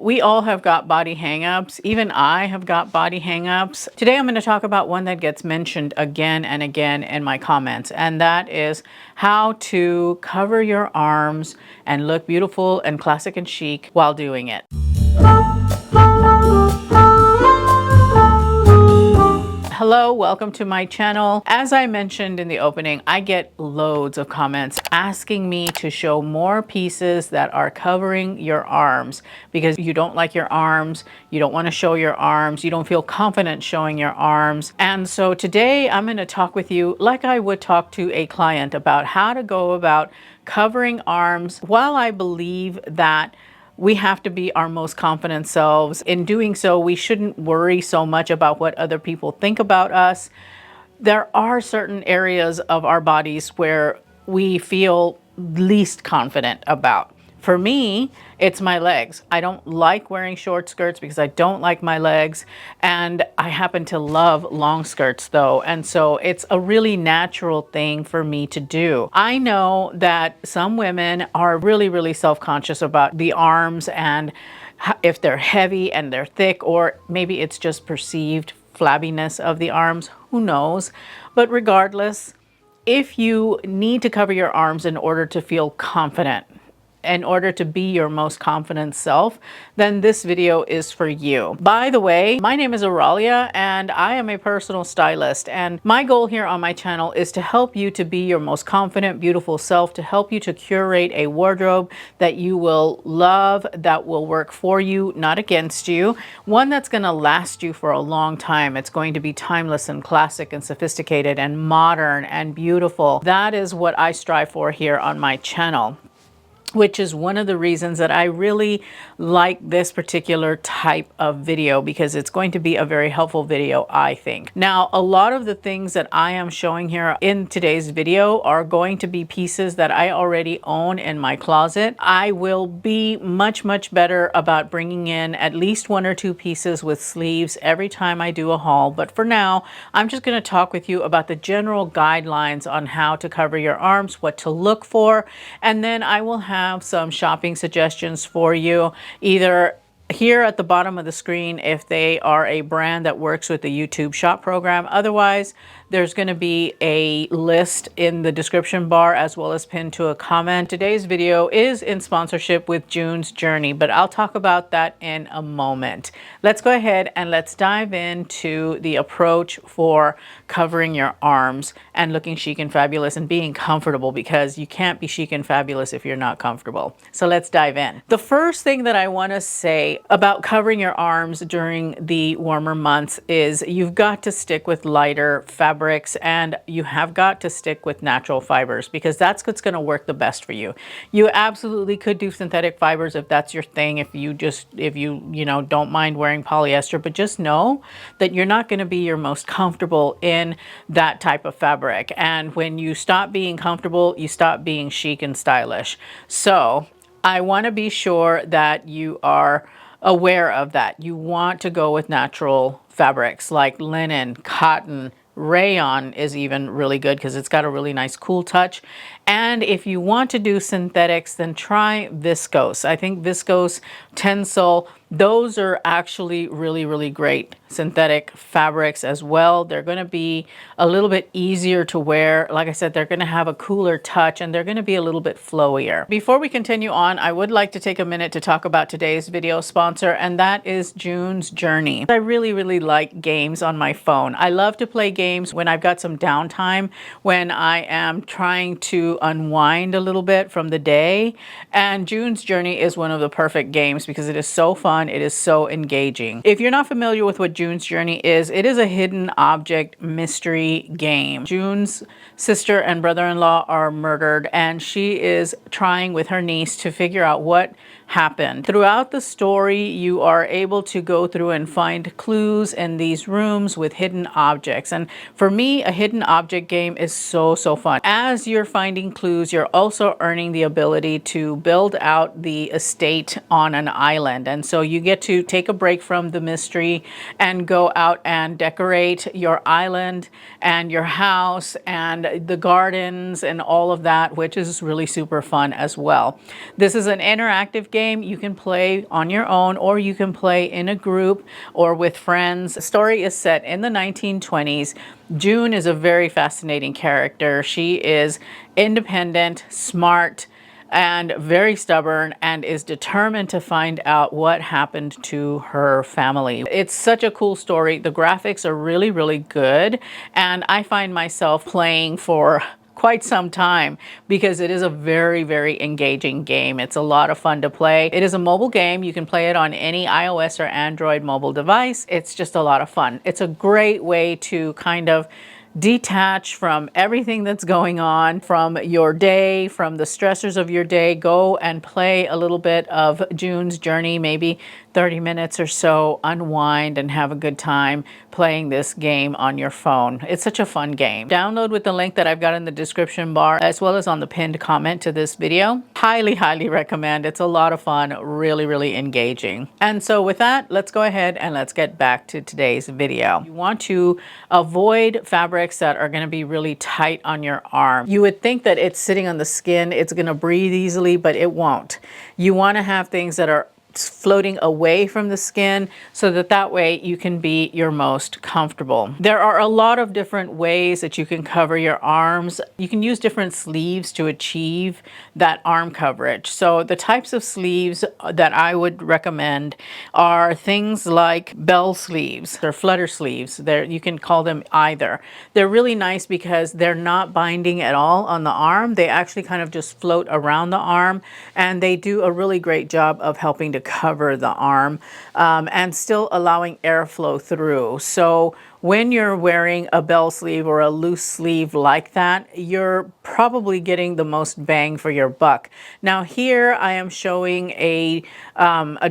We all have got body hang-ups. Even I have got body hang-ups. Today I'm going to talk about one that gets mentioned again and again in my comments, and that is how to cover your arms and look beautiful and classic and chic while doing it. Hello, welcome to my channel. As I mentioned in the opening, I get loads of comments asking me to show more pieces that are covering your arms because you don't like your arms, you don't want to show your arms, you don't feel confident showing your arms. And so today I'm going to talk with you like I would talk to a client about how to go about covering arms. While I believe that we have to be our most confident selves, in doing so, we shouldn't worry so much about what other people think about us. There are certain areas of our bodies where we feel least confident about. For me, it's my legs. I don't like wearing short skirts because I don't like my legs, and I happen to love long skirts though, and so it's a really natural thing for me to do. I know that some women are really self-conscious about the arms and if they're heavy and they're thick, or maybe it's just perceived flabbiness of the arms, who knows? But regardless, if you need to cover your arms in order to feel confident, in order to be your most confident self, then this video is for you. By the way, my name is Oralia and I am a personal stylist, and my goal here on my channel is to help you to be your most confident, beautiful self, to help you to curate a wardrobe that you will love, that will work for you, not against you, one that's going to last you for a long time. It's going to be timeless and classic and sophisticated and modern and beautiful. That is what I strive for here on my channel, which is one of the reasons that I really like this particular type of video, because it's going to be a very helpful video, I think. Now, a lot of the things that I am showing here in today's video are going to be pieces that I already own in my closet. I will be much better about bringing in at least one or two pieces with sleeves every time I do a haul. But for now, I'm just going to talk with you about the general guidelines on how to cover your arms, what to look for, and then I will have some shopping suggestions for you, either here at the bottom of the screen if they are a brand that works with the YouTube shop program. Otherwise, there's going to be a list in the description bar as well as pinned to a comment. Today's video is in sponsorship with June's Journey, but I'll talk about that in a moment. Let's go ahead and let's dive into the approach for covering your arms and looking chic and fabulous and being comfortable, because you can't be chic and fabulous if you're not comfortable. So let's dive in. The first thing that I want to say about covering your arms during the warmer months is you've got to stick with lighter fabrics, and you have got to stick with natural fibers, because that's what's going to work the best for you. You absolutely could do synthetic fibers if that's your thing, if you don't mind wearing polyester, but just know that you're not going to be your most comfortable in that type of fabric. And when you stop being comfortable, you stop being chic and stylish. So I want to be sure that you are aware of that. You want to go with natural fabrics like linen, cotton, rayon is even really good because it's got a really nice cool touch. And if you want to do synthetics, then try viscose. I think viscose, Tencel, those are actually really great synthetic fabrics as well. They're going to be a little bit easier to wear. Like I said, they're going to have a cooler touch and they're going to be a little bit flowier. Before we continue on, I would like to take a minute to talk about today's video sponsor, and that is June's Journey. I really like games on my phone. I love to play games when I've got some downtime, when I am trying to unwind a little bit from the day, and June's Journey is one of the perfect games because it is so fun. It is so engaging. If you're not familiar with what June's Journey is, it is a hidden object mystery game. June's sister and brother-in-law are murdered, and she is trying with her niece to figure out what happened. Throughout the story, you are able to go through and find clues in these rooms with hidden objects. And for me, a hidden object game is so fun. As you're finding clues, you're also earning the ability to build out the estate on an island. And so you get to take a break from the mystery and go out and decorate your island and your house and the gardens and all of that, which is really super fun as well. This is an interactive game. game you can play on your own, or you can play in a group or with friends. The story is set in the 1920s. June is a very fascinating character. She is independent, smart, and very stubborn, and is determined to find out what happened to her family. It's such a cool story. The graphics are really, really good, and I find myself playing for quite some time because it is a very, very engaging game. It's a lot of fun to play. It is a mobile game. You can play it on any iOS or Android mobile device. It's just a lot of fun. It's a great way to kind of detach from everything that's going on, from your day, from the stressors of your day. Go and play a little bit of June's Journey, maybe 30 minutes or so, unwind and have a good time playing this game on your phone. It's such a fun game. Download with the link that I've got in the description bar, as well as on the pinned comment to this video. Highly, highly recommend. It's a lot of fun, really, really engaging. And so with that, let's go ahead and let's get back to today's video. You want to avoid fabrics that are going to be really tight on your arm. You would think that it's sitting on the skin, it's going to breathe easily, but it won't. You want to have things that are floating away from the skin so that way you can be your most comfortable. There are a lot of different ways that you can cover your arms. You can use different sleeves to achieve that arm coverage. So the types of sleeves that I would recommend are things like bell sleeves or flutter sleeves. You can call them either. They're really nice because they're not binding at all on the arm. They actually kind of just float around the arm, and they do a really great job of helping to cover the arm and still allowing airflow through. So when you're wearing a bell sleeve or a loose sleeve like that, you're probably getting the most bang for your buck. Now here I am showing a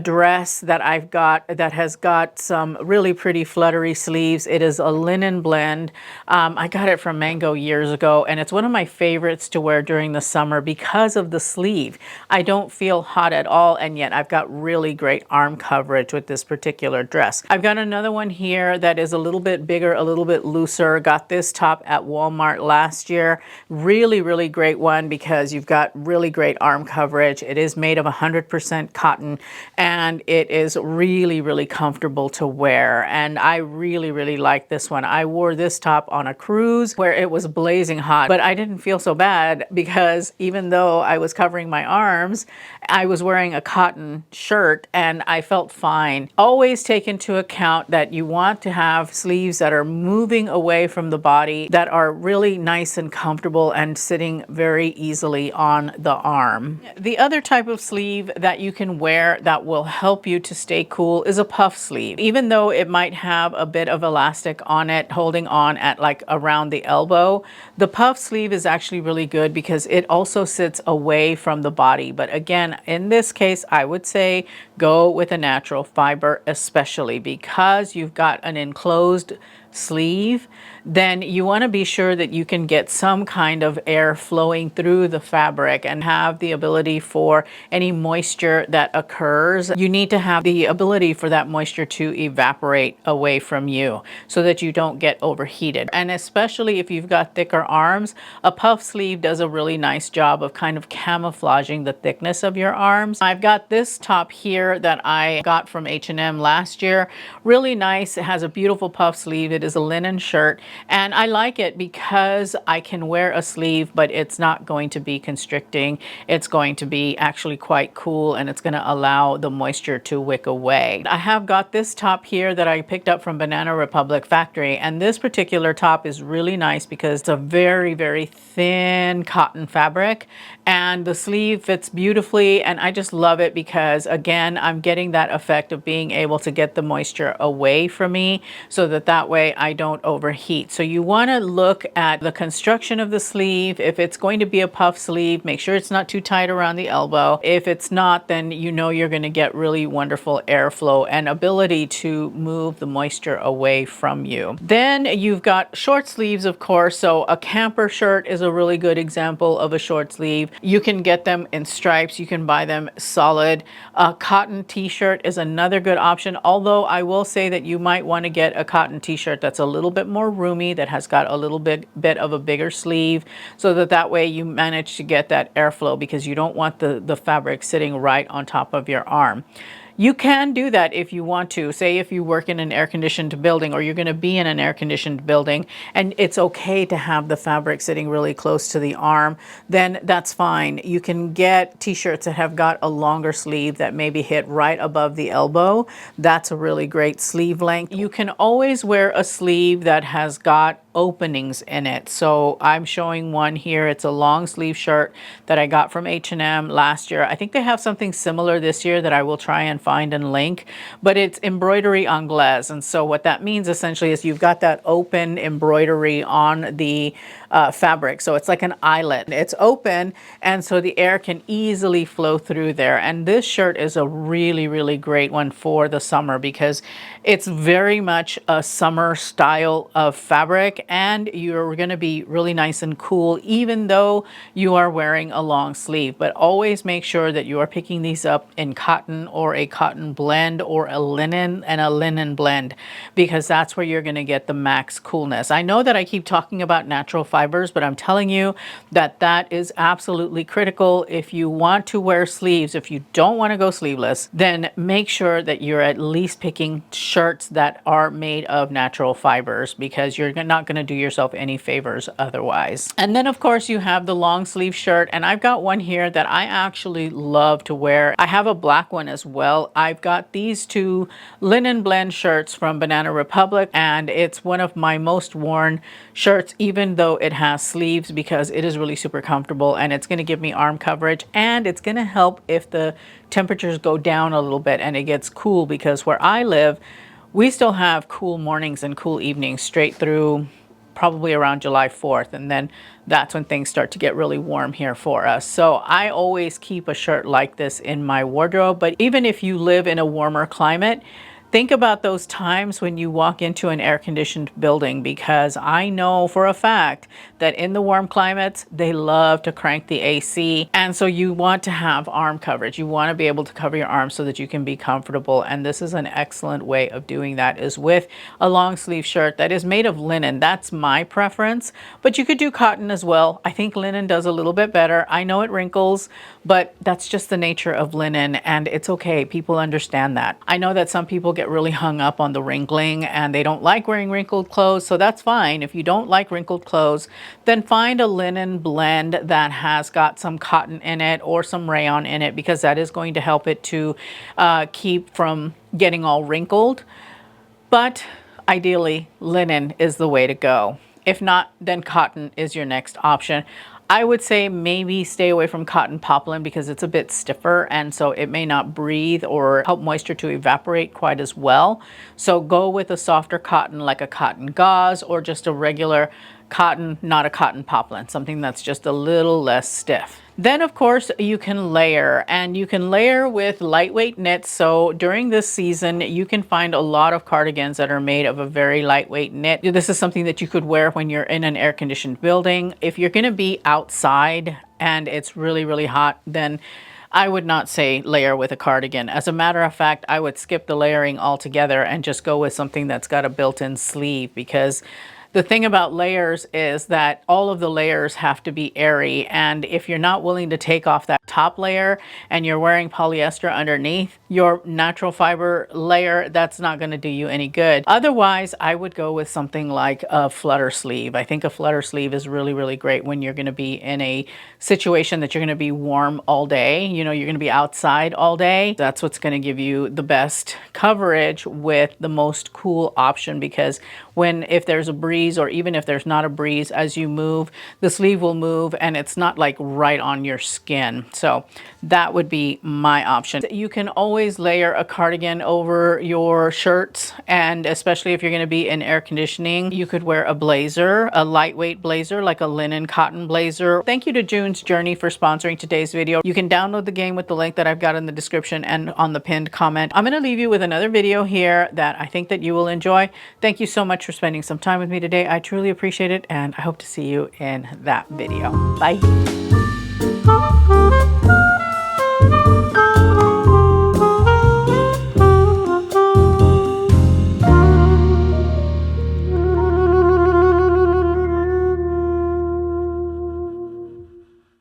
dress that I've got that has got some really pretty fluttery sleeves. It is a linen blend. I got it from Mango years ago, and it's one of my favorites to wear during the summer because of the sleeve. I don't feel hot at all, and yet I've got really great arm coverage with this particular dress. I've got another one here that is a little bit bigger, a little bit looser. Got this top at Walmart last year. Really, really great one because you've got really great arm coverage. It is made of 100% cotton, and it is really, really comfortable to wear. And I really, really like this one. I wore this top on a cruise where it was blazing hot, but I didn't feel so bad because even though I was covering my arms, I was wearing a cotton shirt and I felt fine. Always take into account that you want to have sleeves that are moving away from the body, that are really nice and comfortable and sitting very easily on the arm. The other type of sleeve that you can wear that will help you to stay cool is a puff sleeve. Even though it might have a bit of elastic on it, holding on at like around the elbow, the puff sleeve is actually really good because it also sits away from the body. But again, in this case, I would say go with a natural fiber, especially because you've got an enclosed sleeve. Then you want to be sure that you can get some kind of air flowing through the fabric and have the ability for any moisture that occurs. You need to have the ability for that moisture to evaporate away from you so that you don't get overheated. And especially if you've got thicker arms, a puff sleeve does a really nice job of kind of camouflaging the thickness of your arms. I've got this top here that I got from H&M last year. Really nice. It has a beautiful puff sleeve. It is a linen shirt, and I like it because I can wear a sleeve, but it's not going to be constricting. It's going to be actually quite cool, and it's going to allow the moisture to wick away. I have got this top here that I picked up from Banana Republic Factory, and this particular top is really nice because it's a very, very thin cotton fabric, and the sleeve fits beautifully, and I just love it because, again, I'm getting that effect of being able to get the moisture away from me so that way I don't overheat. So you want to look at the construction of the sleeve. If it's going to be a puff sleeve, make sure it's not too tight around the elbow. If it's not, then you know you're going to get really wonderful airflow and ability to move the moisture away from you. Then you've got short sleeves, of course. So a camper shirt is a really good example of a short sleeve. You can get them in stripes. You can buy them solid. A cotton t-shirt is another good option, although I will say that you might want to get a cotton t-shirt t-shirt that's a little bit more roomy, that has got a little bit of a bigger sleeve, so that way you manage to get that airflow, because you don't want the fabric sitting right on top of your arm. You can do that if you want to. Say if you work in an air-conditioned building, or you're going to be in an air-conditioned building, and it's okay to have the fabric sitting really close to the arm, then that's fine. You can get t-shirts that have got a longer sleeve that maybe hit right above the elbow. That's a really great sleeve length. You can always wear a sleeve that has got openings in it. So I'm showing one here. It's a long sleeve shirt that I got from H&M last year. I think they have something similar this year that I will try and find and link, but it's embroidery anglaise. And so what that means essentially is you've got that open embroidery on the fabric. So it's like an eyelet. It's open, and so the air can easily flow through there. And this shirt is a really, really great one for the summer, because it's very much a summer style of fabric, and you're going to be really nice and cool even though you are wearing a long sleeve. But always make sure that you are picking these up in cotton, or a cotton blend, or a linen and a linen blend, because that's where you're going to get the max coolness. I know that I keep talking about natural fibers, but I'm telling you that that is absolutely critical. If you want to wear sleeves, if you don't want to go sleeveless, then make sure that you're at least picking shirts that are made of natural fibers, because you're not going to do yourself any favors otherwise. And then of course you have the long sleeve shirt, and I've got one here that I actually love to wear. I have a black one as well. I've got these two linen blend shirts from Banana Republic, and it's one of my most worn shirts, even though it has sleeves, because it is really super comfortable, and it's going to give me arm coverage, and it's going to help if the temperatures go down a little bit and it gets cool, because where I live, we still have cool mornings and cool evenings straight through probably around July 4th, and then that's when things start to get really warm here for us. So I always keep a shirt like this in my wardrobe. But even if you live in a warmer climate, think about those times when you walk into an air-conditioned building, because I know for a fact that in the warm climates, they love to crank the AC. And so you want to have arm coverage. You want to be able to cover your arms so that you can be comfortable. And this is an excellent way of doing that, is with a long sleeve shirt that is made of linen. That's my preference, but you could do cotton as well. I think linen does a little bit better. I know it wrinkles, but that's just the nature of linen, and it's okay. People understand that. I know that some people get really hung up on the wrinkling and they don't like wearing wrinkled clothes, so that's fine. If you don't like wrinkled clothes, then find a linen blend that has got some cotton in it or some rayon in it, because that is going to help it to keep from getting all wrinkled. But ideally, linen is the way to go. If not, then cotton is your next option. I would say maybe stay away from cotton poplin, because it's a bit stiffer, and so it may not breathe or help moisture to evaporate quite as well. So go with a softer cotton, like a cotton gauze, or just a regular cotton, not a cotton poplin, something that's just a little less stiff. Then of course you can layer, and you can layer with lightweight knits. So during this season, you can find a lot of cardigans that are made of a very lightweight knit. This is something that you could wear when you're in an air-conditioned building. If you're going to be outside and it's really, really hot, then I would not say layer with a cardigan. As a matter of fact, I would skip the layering altogether and just go with something that's got a built-in sleeve, because the thing about layers is that all of the layers have to be airy, and if you're not willing to take off that top layer and you're wearing polyester underneath your natural fiber layer, that's not going to do you any good. Otherwise, I would go with something like a flutter sleeve. I think a flutter sleeve is really, really great when you're going to be in a situation that you're going to be warm all day. You know, you're going to be outside all day. That's what's going to give you the best coverage with the most cool option, because if there's a breeze, or even if there's not a breeze, as you move, the sleeve will move, and it's not like right on your skin. So that would be my option. You can always layer a cardigan over your shirts, and especially if you're going to be in air conditioning, you could wear a blazer, a lightweight blazer, like a linen cotton blazer. Thank you to June's Journey for sponsoring today's video. You can download the game with the link that I've got in the description and on the pinned comment. I'm going to leave you with another video here that I think that you will enjoy. Thank you so much for spending some time with me today. I truly appreciate it, and I hope to see you in that video. Bye.